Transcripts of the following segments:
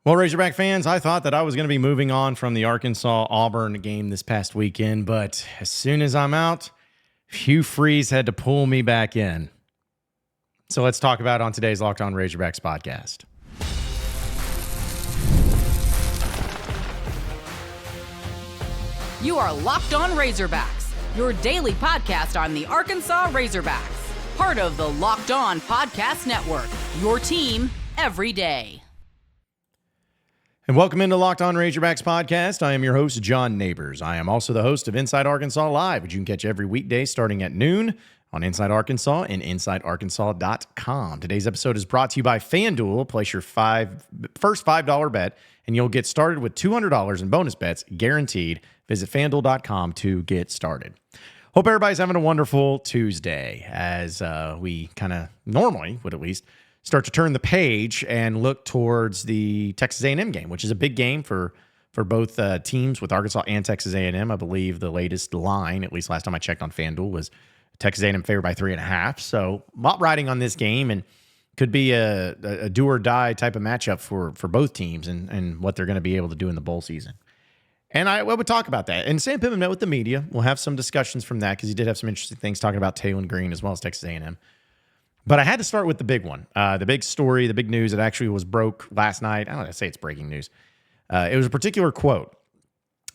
Well, Razorback fans, I thought that I was going to be moving on from the Arkansas-Auburn game this past weekend, but as soon as I'm out, Hugh Freeze had to pull me back in. So let's talk about it on today's Locked On Razorbacks podcast. You are Locked On Razorbacks, your daily podcast on the Arkansas Razorbacks, part of the Locked On Podcast Network, your team every day. And welcome into Locked On Razorbacks podcast. I am your host, John Neighbors. I am also the host of Inside Arkansas Live, which you can catch every weekday starting at noon on Inside Arkansas and InsideArkansas.com. Today's episode is brought to you by FanDuel. Place your first $5 bet, and you'll get started with $200 in bonus bets guaranteed. Visit FanDuel.com to get started. Hope everybody's having a wonderful Tuesday as we kind of normally would at least start to turn the page and look towards the Texas A&M game, which is a big game for both teams with Arkansas and Texas A&M. I believe the latest line, at least last time I checked on FanDuel, was Texas A&M favored by 3.5. So a lot riding on this game, and could be a do or die type of matchup for both teams and what they're going to be able to do in the bowl season. And I would talk about that. And Sam Pittman met with the media. We'll have some discussions from that because he did have some interesting things talking about Taylen Green as well as Texas A&M. But I had to start with the big one, the big story, the big news that actually was broke last night. I don't want to say it's breaking news. It was a particular quote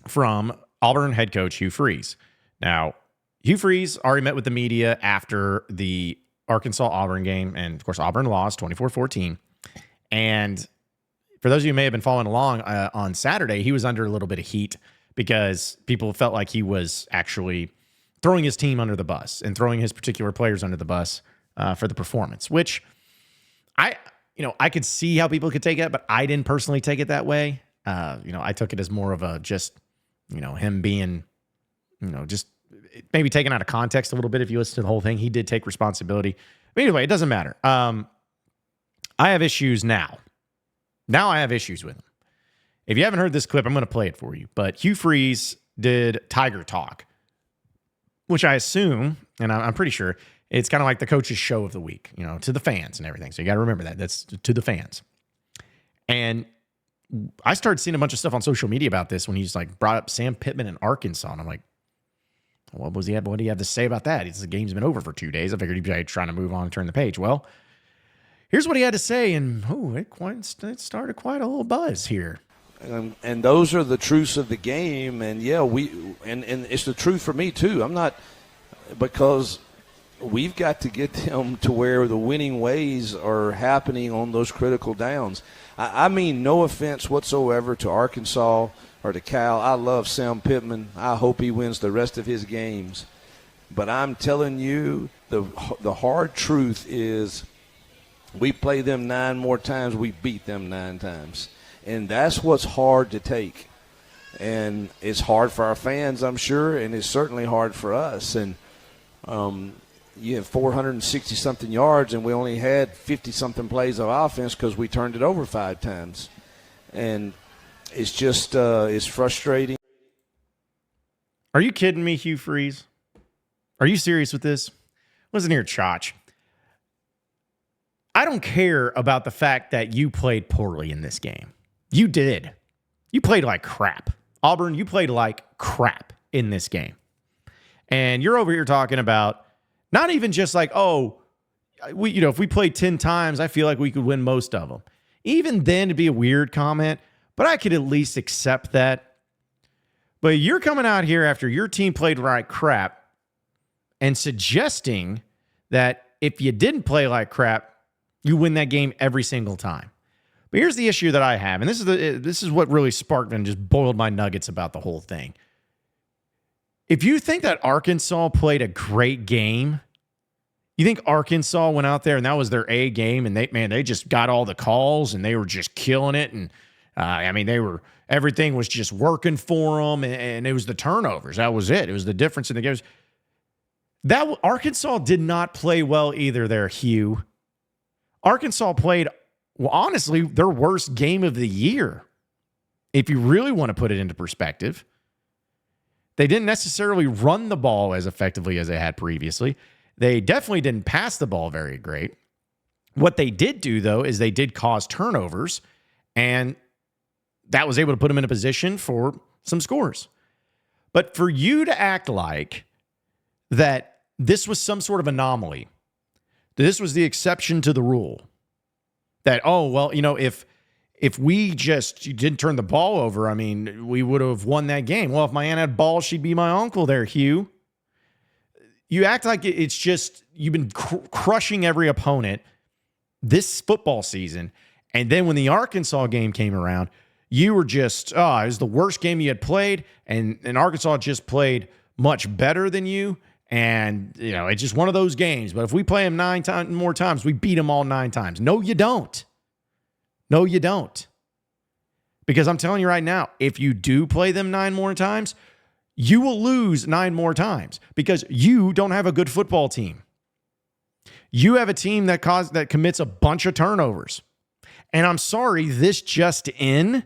from Auburn head coach Hugh Freeze. Now, Hugh Freeze already met with the media after the Arkansas-Auburn game, and of course, Auburn lost 24-14. And for those of you who may have been following along, on Saturday, he was under a little bit of heat because people felt like he was actually throwing his team under the bus and throwing his particular players under the bus for the performance, which I could see how people could take it, but I didn't personally take it that way. I took it as more of a just, him being, just maybe taken out of context a little bit. If you listen to the whole thing, he did take responsibility. But anyway, it doesn't matter. I have issues now. Now I have issues with him. If you haven't heard this clip, I'm going to play it for you. But Hugh Freeze did Tiger Talk, which I assume, and I'm pretty sure, it's kind of like the coach's show of the week, to the fans and everything. So you got to remember that. That's to the fans. And I started seeing a bunch of stuff on social media about this when he's like brought up Sam Pittman in Arkansas. And I'm like, what do you have to say about that? The game's been over for 2 days. I figured he'd be trying to move on and turn the page. Well, here's what he had to say. And it started quite a little buzz here. And those are the truths of the game. And yeah, and it's the truth for me too. Because we've got to get them to where the winning ways are happening on those critical downs. I mean, no offense whatsoever to Arkansas or to Cal. I love Sam Pittman. I hope he wins the rest of his games. But I'm telling you, the hard truth is we play them 9 more times, we beat them 9 times. And that's what's hard to take. And it's hard for our fans, I'm sure, and it's certainly hard for us. And you have 460-something yards, and we only had 50-something plays of offense because we turned it over 5 times. And it's just it's frustrating. Are you kidding me, Hugh Freeze? Are you serious with this? Listen here, Chotch. I don't care about the fact that you played poorly in this game. You did. You played like crap. Auburn, you played like crap in this game. And you're over here talking about not even just like, if we played 10 times, I feel like we could win most of them. Even then, it'd be a weird comment, but I could at least accept that. But you're coming out here after your team played like crap and suggesting that if you didn't play like crap, you win that game every single time. But here's the issue that I have, and this is what really sparked and just boiled my nuggets about the whole thing. If you think that Arkansas played a great game, you think Arkansas went out there and that was their A game, and they just got all the calls and they were just killing it, and everything was just working for them, and it was the turnovers. That was it. It was the difference in the games. That Arkansas did not play well either there, Hugh. Arkansas played, honestly, their worst game of the year, if you really want to put it into perspective. They didn't necessarily run the ball as effectively as they had previously. They definitely didn't pass the ball very great. What they did do, though, is they did cause turnovers, and that was able to put them in a position for some scores. But for you to act like that this was some sort of anomaly, that this was the exception to the rule, that, oh, well, if we just didn't turn the ball over, I mean, we would have won that game. Well, if my aunt had balls, she'd be my uncle there, Hugh. You act like it's just you've been crushing every opponent this football season. And then when the Arkansas game came around, you were just, it was the worst game you had played. And Arkansas just played much better than you. And, it's just one of those games. But if we play them 9 more times, we beat them all 9 times. No, you don't. No, you don't. Because I'm telling you right now, if you do play them 9 more times, you will lose 9 more times because you don't have a good football team. You have a team that commits a bunch of turnovers. And I'm sorry, this just in,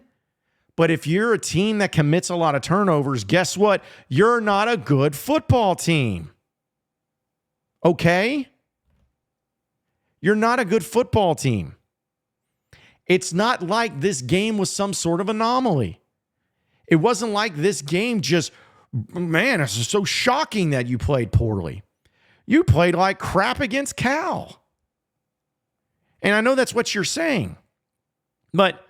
but if you're a team that commits a lot of turnovers, guess what? You're not a good football team. Okay? You're not a good football team. It's not like this game was some sort of anomaly. It wasn't like this game just, man, it's so shocking that you played poorly. You played like crap against Cal. And I know that's what you're saying. But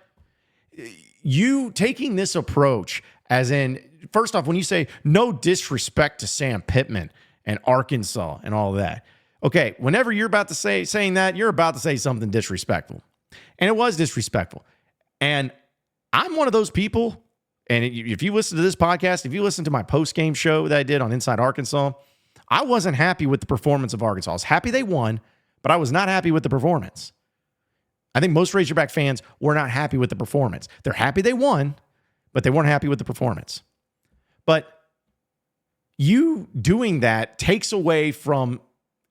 you taking this approach as in, first off, when you say no disrespect to Sam Pittman and Arkansas and all that, okay, whenever you're about to saying that, you're about to say something disrespectful. And it was disrespectful. And I'm one of those people, and if you listen to this podcast, if you listen to my post-game show that I did on Inside Arkansas, I wasn't happy with the performance of Arkansas. I was happy they won, but I was not happy with the performance. I think most Razorback fans were not happy with the performance. They're happy they won, but they weren't happy with the performance. But you doing that takes away from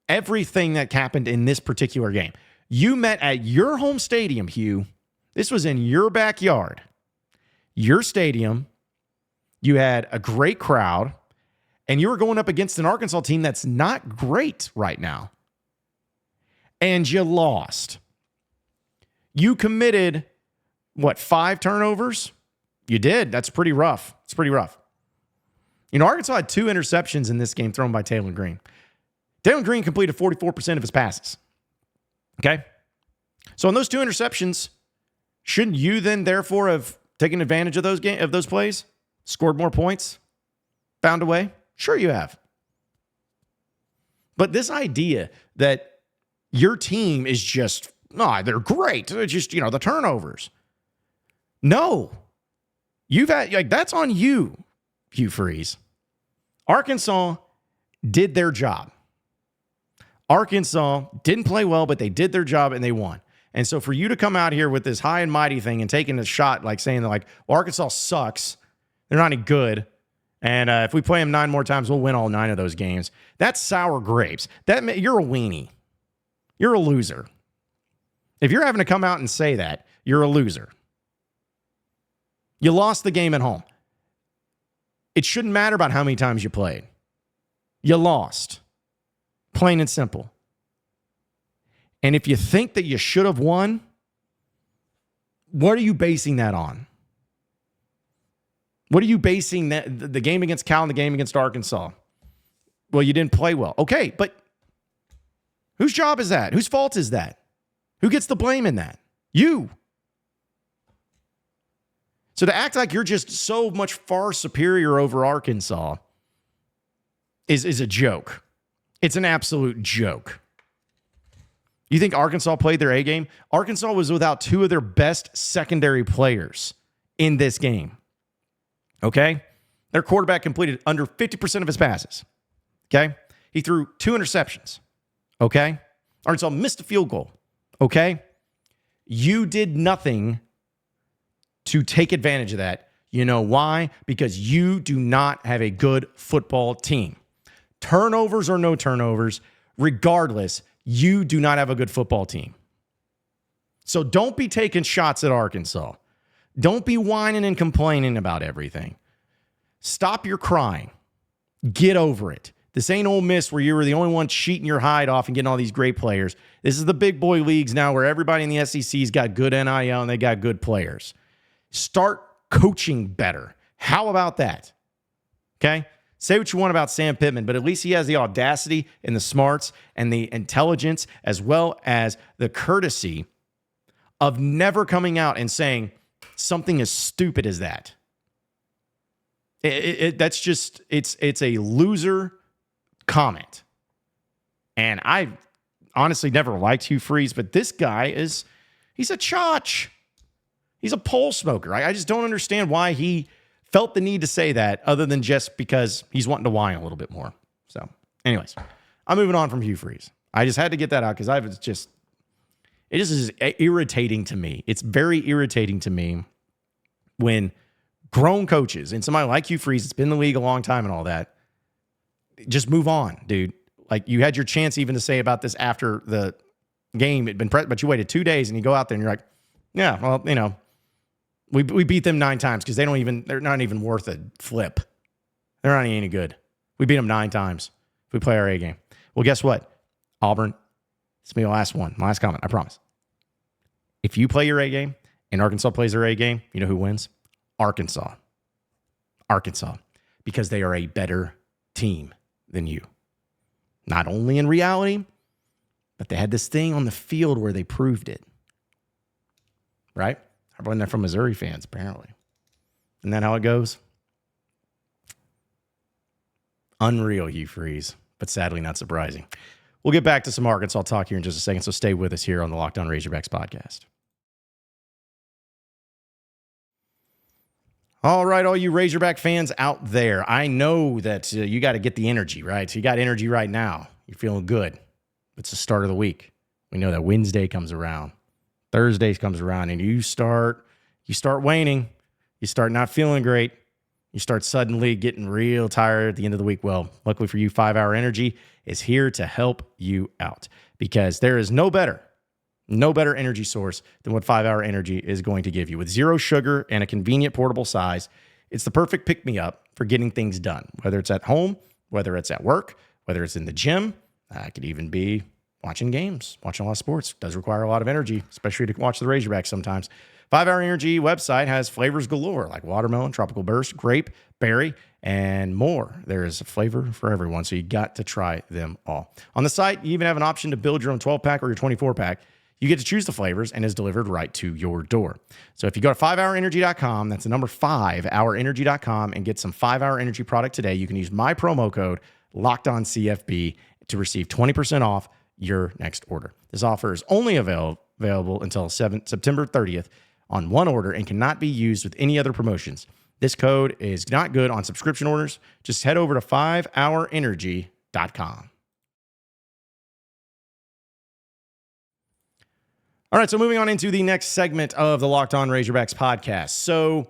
everything that happened in this particular game. You met at your home stadium, Hugh. This was in your backyard, your stadium. You had a great crowd, and you were going up against an Arkansas team that's not great right now. And you lost. You committed, 5 turnovers? You did. That's pretty rough. It's pretty rough. Arkansas had 2 interceptions in this game thrown by Taylen Green. Taylen Green completed 44% of his passes. Okay? So on those 2 interceptions, shouldn't you then therefore have taken advantage of those plays? Scored more points? Found a way? Sure you have. But this idea that your team is just, they're great. It's just, the turnovers. No. You've had, that's on you, Hugh Freeze. Arkansas did their job. Arkansas didn't play well, but they did their job and they won. And so for you to come out here with this high and mighty thing and taking a shot, like saying that, Arkansas sucks, they're not any good, and if we play them 9 more times, we'll win all 9 of those games. That's sour grapes. You're a weenie. You're a loser. If you're having to come out and say that, you're a loser. You lost the game at home. It shouldn't matter about how many times you played. You lost. Plain and simple. And if you think that you should have won, what are you basing that on? What are you basing the game against Cal and the game against Arkansas? Well, you didn't play well. Okay, but whose job is that? Whose fault is that? Who gets the blame in that? You. So to act like you're just so much far superior over Arkansas is a joke. It's an absolute joke. You think Arkansas played their A game? Arkansas was without 2 of their best secondary players in this game. Okay? Their quarterback completed under 50% of his passes. Okay? He threw 2 interceptions. Okay? Arkansas missed a field goal. Okay? You did nothing to take advantage of that. You know why? Because you do not have a good football team. Turnovers or no turnovers, regardless, you do not have a good football team. So don't be taking shots at Arkansas. Don't be whining and complaining about everything. Stop your crying. Get over it. This ain't Ole Miss where you were the only one cheating your hide off and getting all these great players. This is the big boy leagues now where everybody in the SEC's got good NIL and they got good players. Start coaching better. How about that? Okay? Say what you want about Sam Pittman, but at least he has the audacity and the smarts and the intelligence as well as the courtesy of never coming out and saying something as stupid as that. That's just, it's a loser comment. And I honestly never liked Hugh Freeze, but this guy he's a chotch. He's a pole smoker. I just don't understand why he felt the need to say that other than just because he's wanting to whine a little bit more. So anyways, I'm moving on from Hugh Freeze. I just had to get that out because it is irritating to me. It's very irritating to me when grown coaches and somebody like Hugh Freeze, it's been in the league a long time and all that, just move on, dude. Like, you had your chance even to say about this after the game had been but you waited 2 days and you go out there and you're like, yeah, well, we beat them 9 times because they're not even worth a flip. They're not any good. We beat them 9 times if we play our A game. Well, guess what? Auburn, it's going to be my last comment, I promise. If you play your A game and Arkansas plays their A game, you know who wins? Arkansas. Because they are a better team than you. Not only in reality, but they had this thing on the field where they proved it. Right? Everyone there from Missouri fans, apparently. Isn't that how it goes? Unreal, Hugh Freeze, but sadly not surprising. We'll get back to some Arkansas talk here in just a second, so stay with us here on the Locked On Razorbacks podcast. All right, all you Razorback fans out there, I know that you got to get the energy, right? So you got energy right now. You're feeling good. It's the start of the week. We know that Wednesday comes around. Thursday comes around, and you start waning. You start not feeling great. You start suddenly getting real tired at the end of the week. Well, luckily for you, 5 Hour Energy is here to help you out because there is no better energy source than what 5 Hour Energy is going to give you. With 0 sugar and a convenient portable size, it's the perfect pick-me-up for getting things done, whether it's at home, whether it's at work, whether it's in the gym. It could even be watching games, watching a lot of sports. It does require a lot of energy, especially to watch the Razorbacks sometimes. 5 Hour Energy website has flavors galore like watermelon, tropical burst, grape, berry, and more. There is a flavor for everyone, so you got to try them all. On the site, you even have an option to build your own 12-pack or your 24-pack. You get to choose the flavors and it's delivered right to your door. So if you go to 5hourenergy.com, that's the number 5hourenergy.com, and get some 5 Hour Energy product today, you can use my promo code LOCKEDONCFB to receive 20% off your next order. This offer is only available until September 30th on one order and cannot be used with any other promotions. This code is not good on subscription orders. Just head over to 5hourenergy.com. All right, so moving on into the next segment of the Locked On Razorbacks podcast. So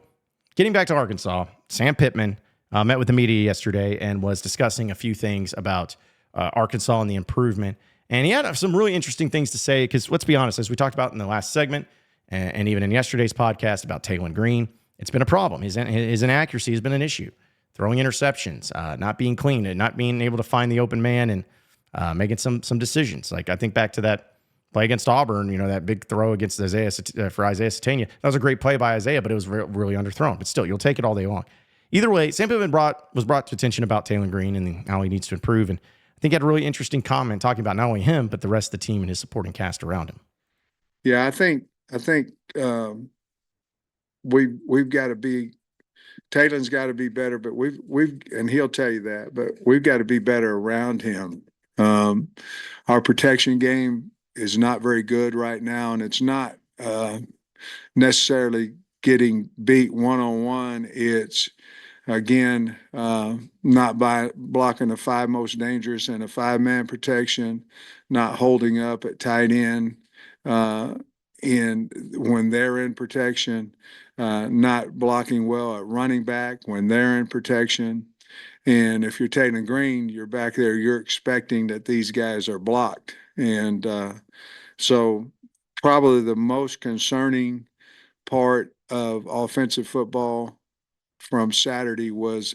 getting back to Arkansas, Sam Pittman met with the media yesterday and was discussing a few things about Arkansas and the improvement. And he had some really interesting things to say because let's be honest, as we talked about in the last segment and even in yesterday's podcast about Taylen Green, it's been a problem. His inaccuracy has been an issue. Throwing interceptions, not being clean, and not being able to find the open man and making some decisions. Like I think back to that play against Auburn, that big throw against Isaiah Satania. That was a great play by Isaiah, but it was really underthrown. But still, you'll take it all day long. Either way, Sam Pittman was brought to attention about Taylen Green and how he needs to improve. And I think he had a really interesting comment talking about not only him, but the rest of the team and his supporting cast around him. Yeah, I think we've got to be. Taylen's got to be better, but and he'll tell you that. But we've got to be better around him. Our protection game is not very good right now, and it's not necessarily getting beat one-on-one. It's, again, not by blocking the 5 most dangerous in a 5-man protection, not holding up at tight end when they're in protection, not blocking well at running back when they're in protection. And if you're Taylen Green, you're back there, you're expecting that these guys are blocked. And so probably the most concerning part of offensive football from Saturday was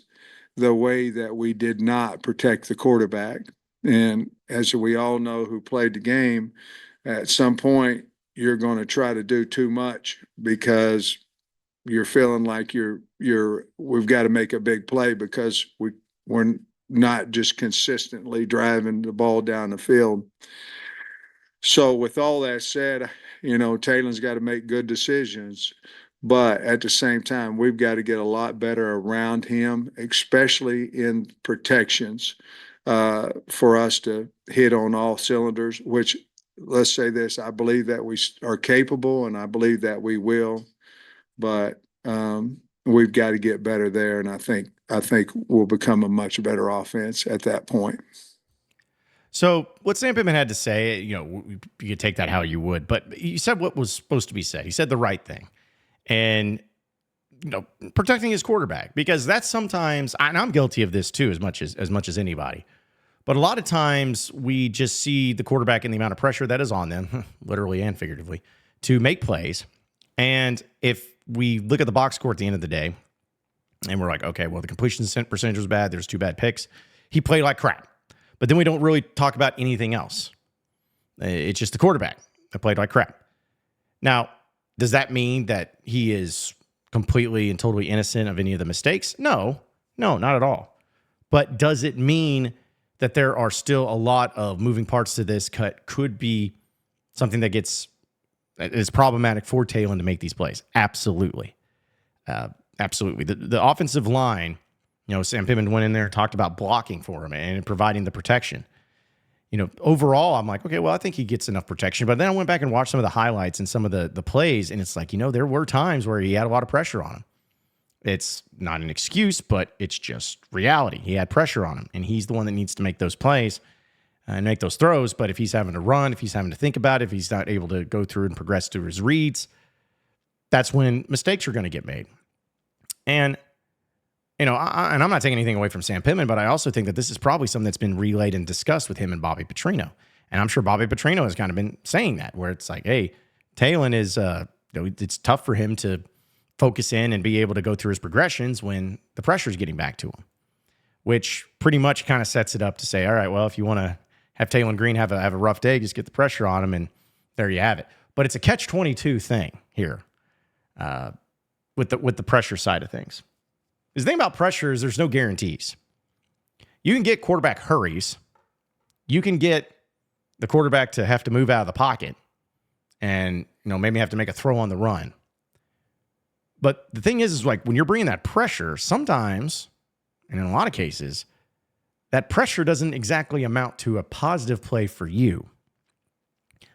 the way that we did not protect the quarterback. And as we all know who played the game, at some point you're going to try to do too much because you're feeling like we've got to make a big play because we're not just consistently driving the ball down the field. So with all that said, Taylen's got to make good decisions, but at the same time, we've got to get a lot better around him, especially in protections, for us to hit on all cylinders, which, let's say this, I believe that we are capable and I believe that we will, but we've got to get better there. And I think we'll become a much better offense at that point. So what Sam Pittman had to say, you could take that how you would, but he said what was supposed to be said. He said the right thing. And, protecting his quarterback, because that's sometimes, and I'm guilty of this too, as much as anybody. But a lot of times we just see the quarterback and the amount of pressure that is on them, literally and figuratively, to make plays. And if we look at the box score at the end of the day and we're like, okay, well, the completion percentage was bad. There's 2 bad picks. He played like crap. But then we don't really talk about anything else. It's just the quarterback that played like crap. Now, does that mean that he is completely and totally innocent of any of the mistakes? No, not at all. But does it mean that there are still a lot of moving parts to this cut? Could be something that is problematic for Taylen to make these plays? Absolutely. Absolutely. The offensive line, Sam Pittman went in there and talked about blocking for him and providing the protection. Overall, I'm like, okay, well, I think he gets enough protection. But then I went back and watched some of the highlights and some of the plays, and it's like, there were times where he had a lot of pressure on him. It's not an excuse, but it's just reality. He had pressure on him, and he's the one that needs to make those plays and make those throws. But if he's having to run, if he's having to think about it, if he's not able to go through and progress through his reads, that's when mistakes are going to get made. And and I'm not taking anything away from Sam Pittman, but I also think that this is probably something that's been relayed and discussed with him and Bobby Petrino. And I'm sure Bobby Petrino has kind of been saying that, where it's like, hey, Taylen is, it's tough for him to focus in and be able to go through his progressions when the pressure is getting back to him, which pretty much kind of sets it up to say, all right, well, if you want to have Taylen Green have a rough day, just get the pressure on him, and there you have it. But it's a catch-22 thing here with the pressure side of things. The thing about pressure is there's no guarantees. You can get quarterback hurries. You can get the quarterback to have to move out of the pocket and, maybe have to make a throw on the run. But the thing is like when you're bringing that pressure, sometimes, and in a lot of cases, that pressure doesn't exactly amount to a positive play for you,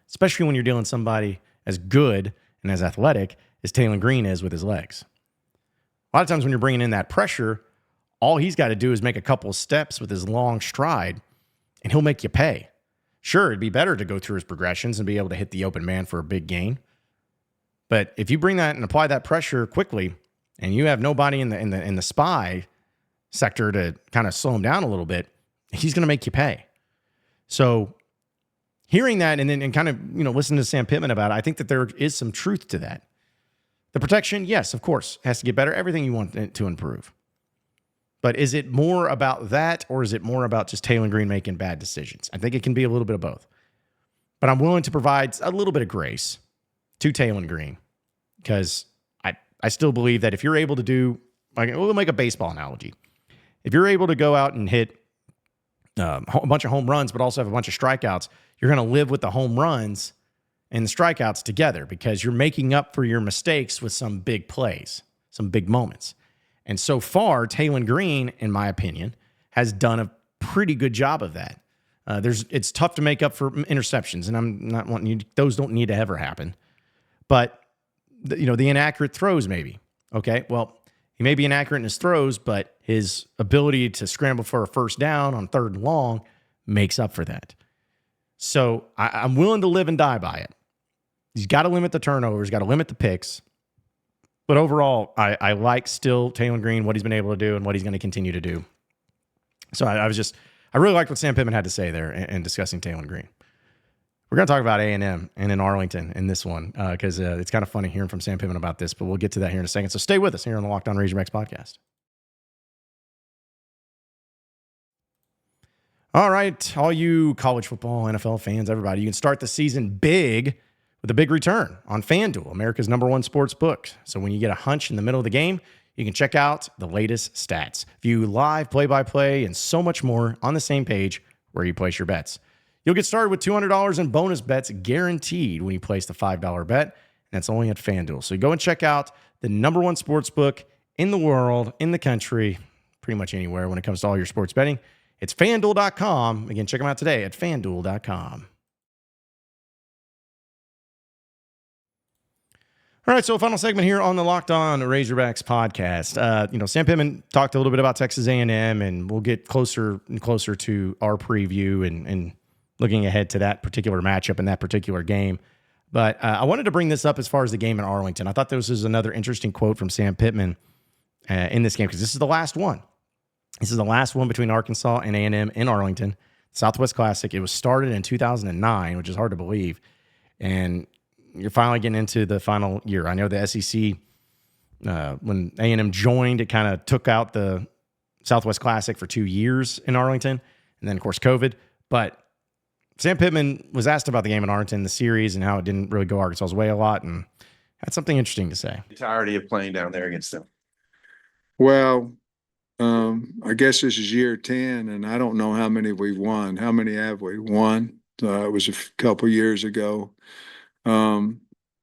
especially when you're dealing with somebody as good and as athletic as Taylen Green is with his legs. A lot of times when you're bringing in that pressure, all he's got to do is make a couple of steps with his long stride, and he'll make you pay. Sure, it'd be better to go through his progressions and be able to hit the open man for a big gain. But if you bring that and apply that pressure quickly, and you have nobody in the spy sector to kind of slow him down a little bit, he's going to make you pay. So hearing that and kind of listening to Sam Pittman about it, I think that there is some truth to that. The protection, yes, of course, has to get better. Everything you want it to improve. But is it more about that, or is it more about just Taylen Green making bad decisions? I think it can be a little bit of both. But I'm willing to provide a little bit of grace to Taylen Green, because I still believe that if you're able to do, we'll make a baseball analogy. If you're able to go out and hit a bunch of home runs, but also have a bunch of strikeouts, you're going to live with the home runs and the strikeouts together, because you're making up for your mistakes with some big plays, some big moments. And so far, Taylen Green, in my opinion, has done a pretty good job of that. It's tough to make up for interceptions, and I'm not wanting you, those don't need to ever happen. But the inaccurate throws, maybe. Okay, well, he may be inaccurate in his throws, but his ability to scramble for a first down on 3rd and long makes up for that. So I'm willing to live and die by it. He's got to limit the turnovers, got to limit the picks. But overall, I like still Taylen Green, what he's been able to do and what he's going to continue to do. So I really liked what Sam Pittman had to say there in discussing Taylen Green. We're going to talk about A&M and in Arlington in this one, because it's kind of funny hearing from Sam Pittman about this, but we'll get to that here in a second. So stay with us here on the Locked On Razorbacks podcast. All right, all you college football, NFL fans, everybody, you can start the season big with a big return on FanDuel, America's #1 sports book. So when you get a hunch in the middle of the game, you can check out the latest stats, view live play-by-play, and so much more on the same page where you place your bets. You'll get started with $200 in bonus bets guaranteed when you place the $5 bet, and that's only at FanDuel. So go and check out the #1 sports book in the world, in the country, pretty much anywhere when it comes to all your sports betting. It's FanDuel.com. Again, check them out today at FanDuel.com. All right, so final segment here on the Locked On Razorbacks podcast. Sam Pittman talked a little bit about Texas A&M, and we'll get closer and closer to our preview and looking ahead to that particular matchup and that particular game. But I wanted to bring this up as far as the game in Arlington. I thought this was another interesting quote from Sam Pittman in this game, because this is the last one. This is the last one between Arkansas and A&M in Arlington, Southwest Classic. It was started in 2009, which is hard to believe. And you're finally getting into the final year. I know the SEC, when A&M joined, it kind of took out the Southwest Classic for 2 years in Arlington, and then, of course, COVID. But Sam Pittman was asked about the game in Arlington, the series, and how it didn't really go Arkansas's way a lot, and had something interesting to say. Entirety of playing down there against them. Well, I guess this is year 10, and I don't know how many we've won. How many have we won? It was a couple years ago.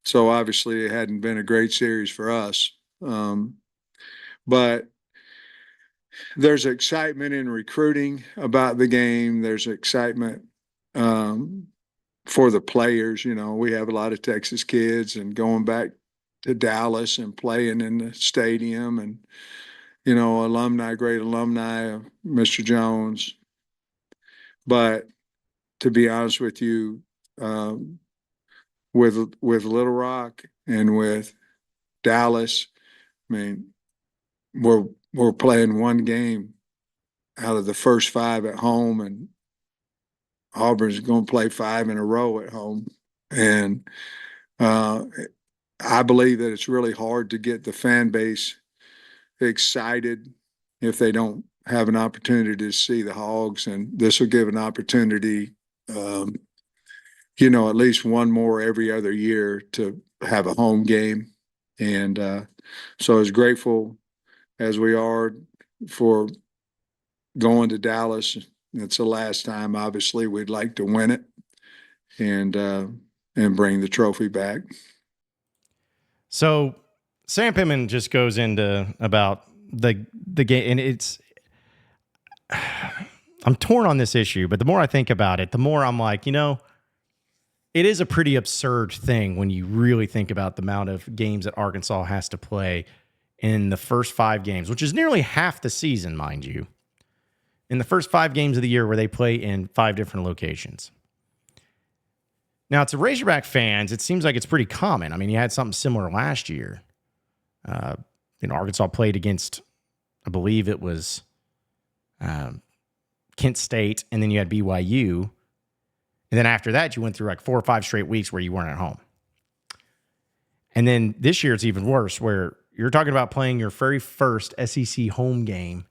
So obviously it hadn't been a great series for us. But there's excitement in recruiting about the game. There's excitement for the players. We have a lot of Texas kids, and going back to Dallas and playing in the stadium, and alumni, great alumni of Mr. Jones. But to be honest with you, with Little Rock and with Dallas, I mean, we're playing one game out of the first 5 at home, and Auburn's going to play 5 in a row at home. And I believe that it's really hard to get the fan base excited if they don't have an opportunity to see the Hogs, and this will give an opportunity, at least one more every other year to have a home game. And so as grateful as we are for going to Dallas, it's the last time, obviously, we'd like to win it and bring the trophy back. So Sam Pittman just goes into about the game, and I'm torn on this issue, but the more I think about it, the more I'm like, it is a pretty absurd thing when you really think about the amount of games that Arkansas has to play in the first 5 games, which is nearly half the season, mind you, in the first 5 games of the year where they play in 5 different locations. Now, to Razorback fans, it seems like it's pretty common. I mean, you had something similar last year. Arkansas played against, I believe it was Kent State, and then you had BYU. And then after that, you went through like 4 or 5 straight weeks where you weren't at home. And then this year, it's even worse, where you're talking about playing your very first SEC home game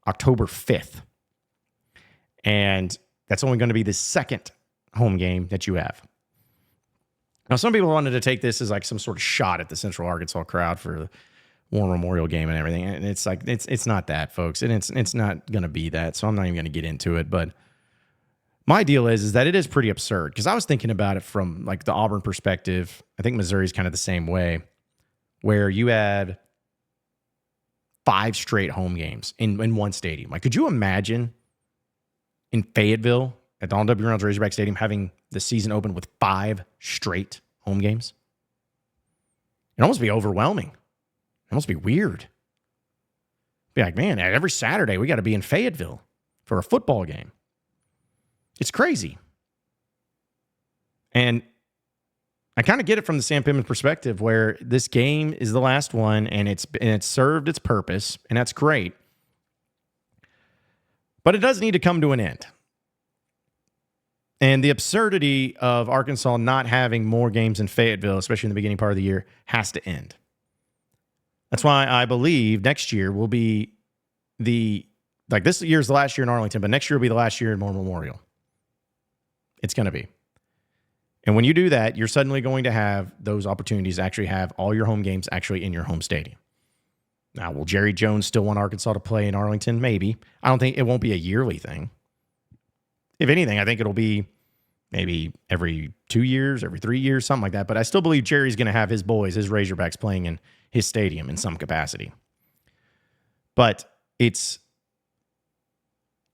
October 5th. And that's only going to be the second home game that you have. Now, some people wanted to take this as like some sort of shot at the Central Arkansas crowd for the War Memorial game and everything. And it's like, it's not that, folks. And it's not going to be that. So I'm not even going to get into it. But my deal is that it is pretty absurd, because I was thinking about it from like the Auburn perspective. I think Missouri's kind of the same way, where you had 5 straight home games in one stadium. Like, could you imagine in Fayetteville at Donald W. Reynolds Razorback Stadium having the season open with 5 straight home games? It'd almost be overwhelming. It'd almost be weird. Be like, man, every Saturday we got to be in Fayetteville for a football game. It's crazy. And I kind of get it from the Sam Pittman perspective, where this game is the last one, and it's served its purpose, and that's great. But it does need to come to an end. And the absurdity of Arkansas not having more games in Fayetteville, especially in the beginning part of the year, has to end. That's why I believe next year will be this year's the last year in Arlington, but next year will be the last year in War Memorial. It's going to be. And when you do that, you're suddenly going to have those opportunities to actually have all your home games actually in your home stadium. Now, will Jerry Jones still want Arkansas to play in Arlington? Maybe. I don't think it won't be a yearly thing. If anything, I think it'll be maybe every 2 years, every 3 years, something like that. But I still believe Jerry's going to have his boys, his Razorbacks, playing in his stadium in some capacity. But it's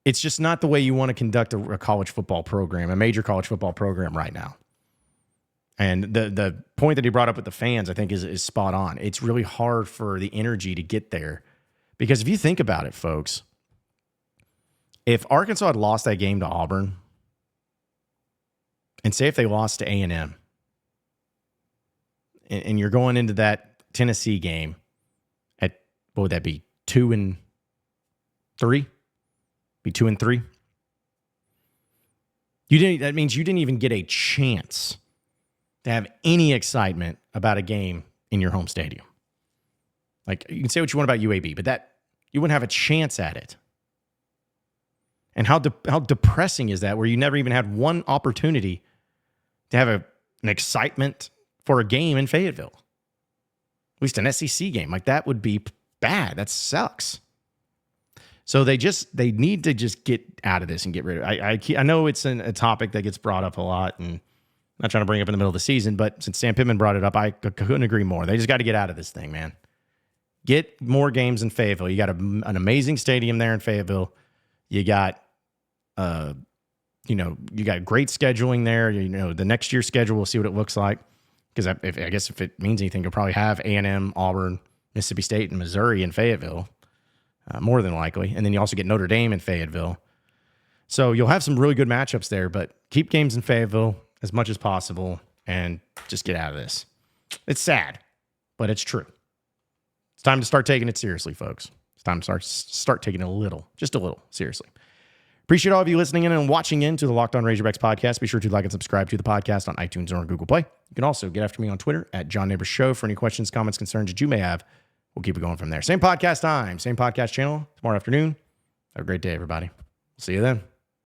just not the way you want to conduct a college football program, a major college football program right now. And the point that he brought up with the fans, I think, is spot on. It's really hard for the energy to get there. Because if you think about it, folks, if Arkansas had lost that game to Auburn, and say if they lost to A&M, and you're going into that Tennessee game at, what would that be, 2-3? Be 2-3? That means you didn't even get a chance to have any excitement about a game in your home stadium. Like, you can say what you want about UAB, but that you wouldn't have a chance at it. And how depressing is that, where you never even had one opportunity to have an excitement for a game in Fayetteville? At least an SEC game. Like, that would be bad. That sucks. So they need to just get out of this and get rid of it. I know it's a topic that gets brought up a lot, and I'm not trying to bring it up in the middle of the season, but since Sam Pittman brought it up, I couldn't agree more. They just got to get out of this thing, man. Get more games in Fayetteville. You got an amazing stadium there in Fayetteville. You got, you got great scheduling there. The next year's schedule, we'll see what it looks like. Because I guess if it means anything, you'll probably have A&M, Auburn, Mississippi State, and Missouri in Fayetteville, more than likely. And then you also get Notre Dame in Fayetteville. So you'll have some really good matchups there, but keep games in Fayetteville as much as possible and just get out of this. It's sad, but it's true. It's time to start taking it seriously, folks. It's time to start taking it just a little seriously. Appreciate all of you listening in and watching into the Locked On Razorbacks podcast. Be sure to like and subscribe to the podcast on iTunes or Google Play. You can also get after me on Twitter at John Neighbors Show for any questions, comments, concerns that you may have. We'll keep it going from there. Same podcast time, same podcast channel tomorrow afternoon. Have a great day, everybody. See you then.